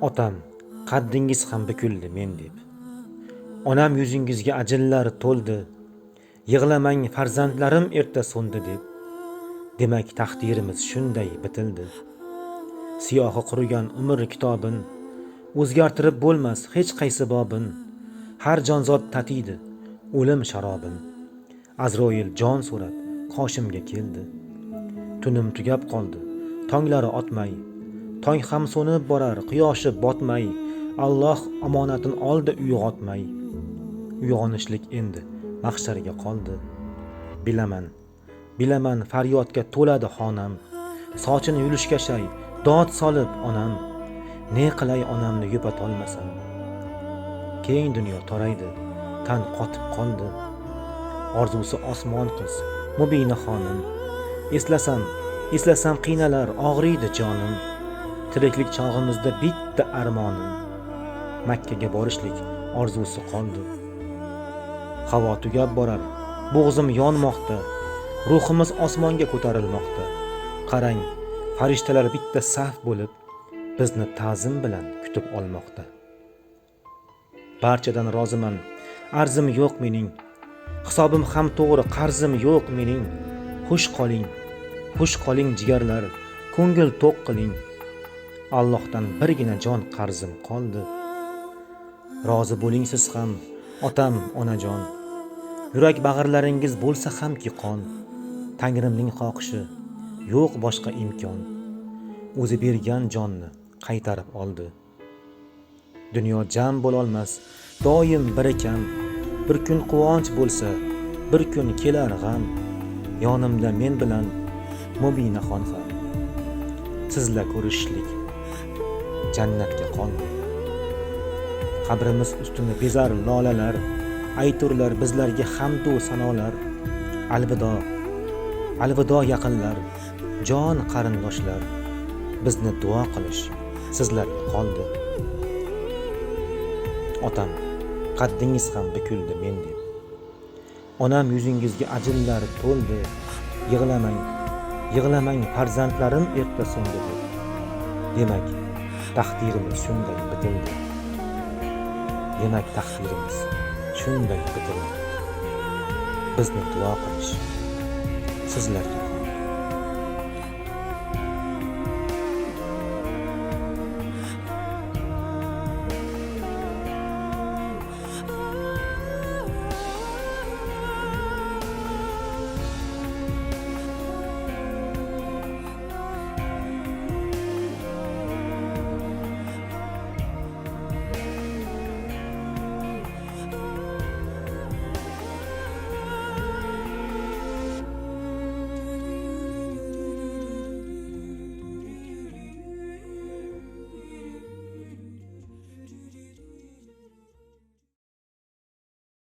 Otam, qaddingiz ham bukildi men deb. Onam yuzingizga ajinlar to'ldi. Yig'lamang farzandlarim erta so'ndi deb. Demak taqdirimiz shunday bitildi. Siyohi qurigan umr kitobin o'zgartirib bo'lmas hech qaysi bobin. Har jonzot tatiydi o'lim sharobin. Azroil jon so'rab qoshimga keldi. Tunim tugab qoldi, tonglari otmay. Tong ham so'nib borar, quyoshi botmay. Alloh omonatin oldi uyg'otmay. Uyg'onishlik endi mahsharga qoldi. Bilaman faryodga to'ladi xonam. Sochini yulishga shay, dod solib onam. Ne qilay onamni yupatolmasam. Keng dunyo toraydi, tan qotib qoldi. Orzusi osmon qiz, Mubina xonim. Eslasam qiynalar, og'riydi jonim. Tiriklik chog'imizda bitta armonim. Makkaga borishlik orzusi qoldi. Havo tugab borar, bo'g'zim yonmoqda. Ruhimiz osmonga ko'tarilmoqda. Qarang, farishtalar bitta saf bo'lib bizni ta'zim bilan kutib olmoqda. Barchadan roziman, arzim yo'q mening. Hisobim ham to'g'ri, qarzim yo'q mening. Xush qoling jigarlar, ko'ngil to'q qiling. Allohdan birgina jon qarzim qoldi. Rozi bo'ling siz ham, otam, onajon. Yurak bag'irlaringiz bo'lsa hamki qon. Tangrimning xohishi, yo'q boshqa imkon. O'zi bergan jonni qaytarib oldi. Dunyo jam bo'lolmas, doim bir ekan. Bir kun quvonch bo'lsa, bir kun kelar g'am. Yonimda men bilan Mubina xon ham. Sizla ko'rishlik jannatga qoldi. Qabrimiz ustini bezar lolalar, ayturlar bizlarga hamdu sanolar. Alvido yaqinlar, jon qarindoshlar. Bizni duo qilish sizlarga qoldi. Otam, qaddingiz ham bukildi men deb. Onam yuzingizga ajinlar to'ldi. Yig'lamang farzandlarim erta so'ndi deb. Demak taqdirimiz shunday bitildi. Bizni duo qilish sizlarga